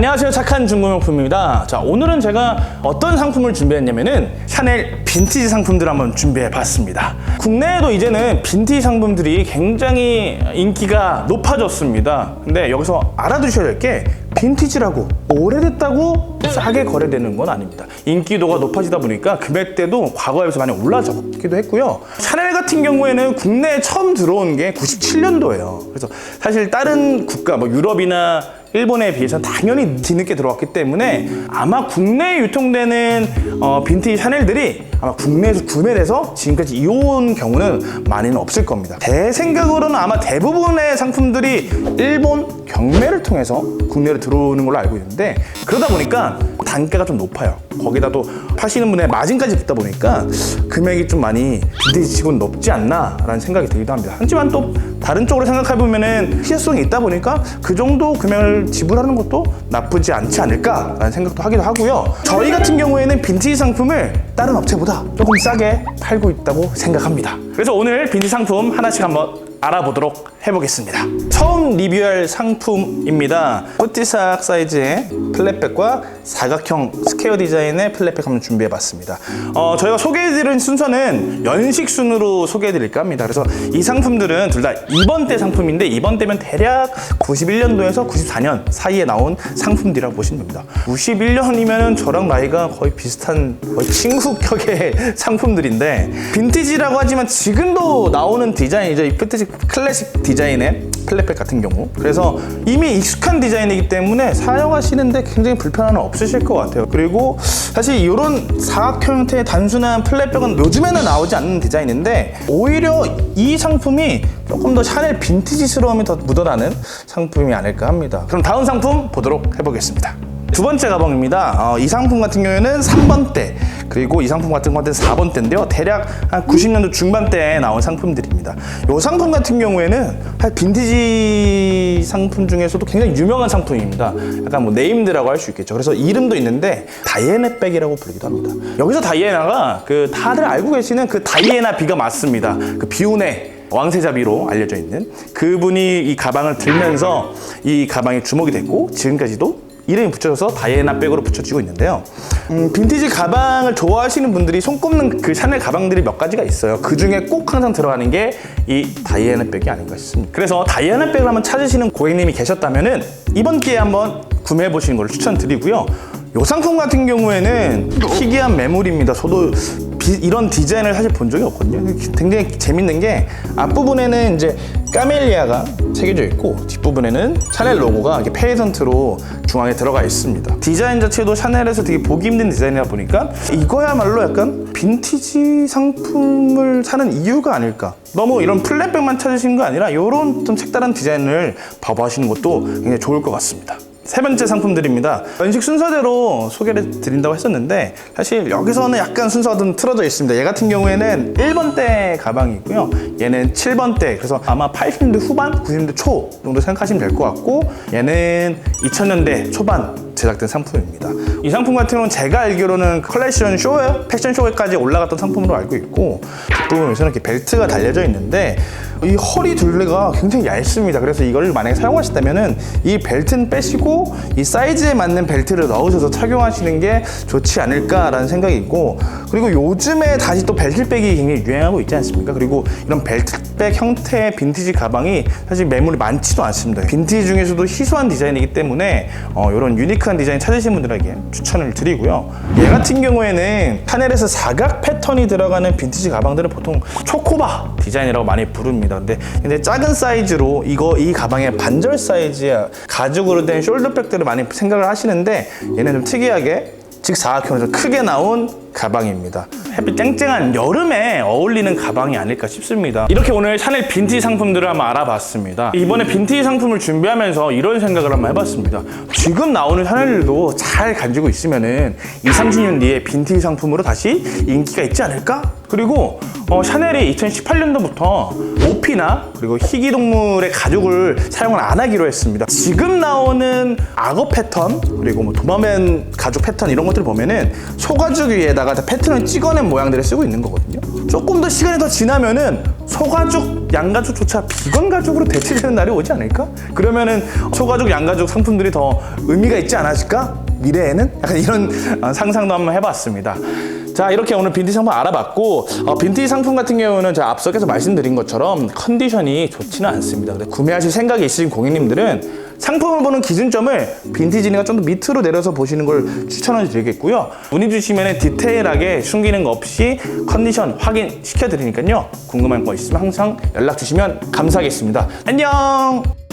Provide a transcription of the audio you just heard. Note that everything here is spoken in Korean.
안녕하세요, 착한 중고명품입니다. 자, 오늘은 제가 어떤 상품을 준비했냐면은 샤넬 빈티지 상품들을 한번 준비해 봤습니다. 국내에도 이제는 빈티지 상품들이 굉장히 인기가 높아졌습니다. 근데 여기서 알아두셔야 될 게 빈티지라고 오래됐다고 싸게 거래되는 건 아닙니다. 인기도가 높아지다 보니까 금액대도 과거에 비해서 많이 올라졌기도 했고요. 샤넬 같은 경우에는 국내에 처음 들어온 게 97년도예요. 그래서 사실 다른 국가, 뭐 유럽이나 일본에 비해서는 당연히 뒤늦게 들어왔기 때문에 아마 국내에 유통되는 빈티지 샤넬들이 아마 국내에서 구매돼서 지금까지 이어온 경우는 많이는 없을 겁니다. 제 생각으로는 아마 대부분의 상품들이 일본 경매를 통해서 국내로 들어오는 걸로 알고 있는데, 그러다 보니까 단가가 좀 높아요. 거기다 또 파시는 분의 마진까지 붙다 보니까 금액이 좀 많이 빈티지 치고는 높지 않나 라는 생각이 들기도 합니다. 하지만 또 다른 쪽으로 생각해보면은 희소성이 있다 보니까 그 정도 금액을 지불하는 것도 나쁘지 않지 않을까 라는 생각도 하기도 하고요. 저희 같은 경우에는 빈티지 상품을 다른 업체보다 조금 싸게 팔고 있다고 생각합니다. 그래서 오늘 빈티지 상품 하나씩 한번 알아보도록 해보겠습니다. 처음 리뷰할 상품입니다. 뿌띠삭 사이즈의 플랫백과 사각형 스퀘어 디자인의 플랫백 한번 준비해봤습니다. 저희가 소개해드린 순서는 연식 순으로 소개해드릴까 합니다. 그래서 이 상품들은 둘 다 이번 때 상품인데, 이번 때면 대략 91년도에서 94년 사이에 나온 상품들이라고 보시면 됩니다. 91년이면 저랑 나이가 거의 비슷한, 거의 친구격의 상품들인데, 빈티지라고 하지만 지금도 나오는 디자인이죠. 이 빈티지 클래식 디자인의 플랫백 같은 경우. 그래서 이미 익숙한 디자인이기 때문에 사용하시는데 굉장히 불편함은 없으실 것 같아요. 그리고 사실 이런 사각형 형태의 단순한 플랫백은 요즘에는 나오지 않는 디자인인데, 오히려 이 상품이 조금 더 샤넬 빈티지스러움이 더 묻어나는 상품이 아닐까 합니다. 그럼 다음 상품 보도록 해보겠습니다. 두 번째 가방입니다. 이 상품 같은 경우에는 3번대, 그리고 이 상품 같은 경우는 4번대인데요. 대략 한 90년도 중반대에 나온 상품들입니다. 이 상품 같은 경우에는 빈티지 상품 중에서도 굉장히 유명한 상품입니다. 약간 뭐 네임드라고 할 수 있겠죠. 그래서 이름도 있는데 다이애나 백이라고 부르기도 합니다. 여기서 다이애나가 그 다들 알고 계시는 그 다이애나 비가 맞습니다. 그 비운의 왕세자비로 알려져 있는 그분이 이 가방을 들면서 이 가방이 주목이 됐고, 지금까지도 이름이 붙여져서 다이애나 백으로 붙여지고 있는데요. 빈티지 가방을 좋아하시는 분들이 손꼽는 그 샤넬 가방들이 몇 가지가 있어요. 그 중에 꼭 항상 들어가는 게 이 다이애나 백이 아닌가 싶습니다. 그래서 다이애나 백을 한번 찾으시는 고객님이 계셨다면은 이번 기회에 한번 구매해 보시는 걸 추천드리고요. 이 상품 같은 경우에는 희귀한 매물입니다. 저도 이런 디자인을 사실 본 적이 없거든요. 굉장히 재밌는 게 앞부분에는 이제 까멜리아가 새겨져 있고, 뒷부분에는 샤넬 로고가 이렇게 페이던트로 중앙에 들어가 있습니다. 디자인 자체도 샤넬에서 되게 보기 힘든 디자인이다 보니까 이거야말로 약간 빈티지 상품을 사는 이유가 아닐까. 너무 이런 플랫백만 찾으시는 거 아니라 이런 좀 색다른 디자인을 봐보시는 것도 굉장히 좋을 것 같습니다. 세 번째 상품들입니다. 연식 순서대로 소개를 드린다고 했었는데, 사실 여기서는 약간 순서가 좀 틀어져 있습니다. 얘 같은 경우에는 1번대 가방이고요. 얘는 7번대. 그래서 아마 80년대 후반, 90년대 초 정도 생각하시면 될 것 같고, 얘는 2000년대 초반 제작된 상품입니다. 이 상품 같은 경우는 제가 알기로는 컬렉션 쇼에, 패션 쇼에까지 올라갔던 상품으로 알고 있고, 뒷부분에서는 이렇게 벨트가 달려져 있는데, 이 허리 둘레가 굉장히 얇습니다. 그래서 이걸 만약에 사용하셨다면은 이 벨트는 빼시고 이 사이즈에 맞는 벨트를 넣으셔서 착용하시는 게 좋지 않을까라는 생각이 있고, 그리고 요즘에 다시 또 벨트백이 굉장히 유행하고 있지 않습니까? 그리고 이런 벨트백 형태의 빈티지 가방이 사실 매물이 많지도 않습니다. 빈티지 중에서도 희소한 디자인이기 때문에 이런 유니크한 디자인 찾으신 분들에게 추천을 드리고요. 얘 같은 경우에는 샤넬에서 사각 패턴이 들어가는 빈티지 가방들은 보통 초코바 디자인이라고 많이 부릅니다. 근데 작은 사이즈로 이 가방의 반절 사이즈의 가죽으로 된 숄더백들을 많이 생각을 하시는데, 얘는 좀 특이하게 직사각형으로 크게 나온 가방입니다. 햇빛 쨍쨍한 여름에 어울리는 가방이 아닐까 싶습니다. 이렇게 오늘 샤넬 빈티지 상품들을 한번 알아봤습니다. 이번에 빈티지 상품을 준비하면서 이런 생각을 한번 해봤습니다. 지금 나오는 샤넬들도 잘 가지고 있으면은 20-30년 뒤에 빈티지 상품으로 다시 인기가 있지 않을까? 그리고 샤넬이 2018년도부터 모피나 그리고 희귀동물의 가죽을 사용을 안 하기로 했습니다. 지금 나오는 악어 패턴, 그리고 뭐 도마뱀 가죽 패턴 이런 것들을 보면은 소가죽 위에다가 위에다가 패턴을 찍어낸 모양들을 쓰고 있는 거거든요. 조금 더 시간이 더 지나면은 소가죽, 양가죽조차 비건 가죽으로 대체되는 날이 오지 않을까? 그러면은 소가죽, 양가죽 상품들이 더 의미가 있지 않았을까? 미래에는? 약간 이런 상상도 한번 해봤습니다. 자, 이렇게 오늘 빈티지 상품 알아봤고, 빈티지 상품 같은 경우는 제가 앞서서 말씀드린 것처럼 컨디션이 좋지는 않습니다. 근데 구매하실 생각이 있으신 고객님들은 상품을 보는 기준점을 빈티지니까 좀 더 밑으로 내려서 보시는 걸 추천을 드리겠고요. 문의 주시면 디테일하게 숨기는 거 없이 컨디션 확인시켜 드리니까요. 궁금한 거 있으면 항상 연락 주시면 감사하겠습니다. 안녕!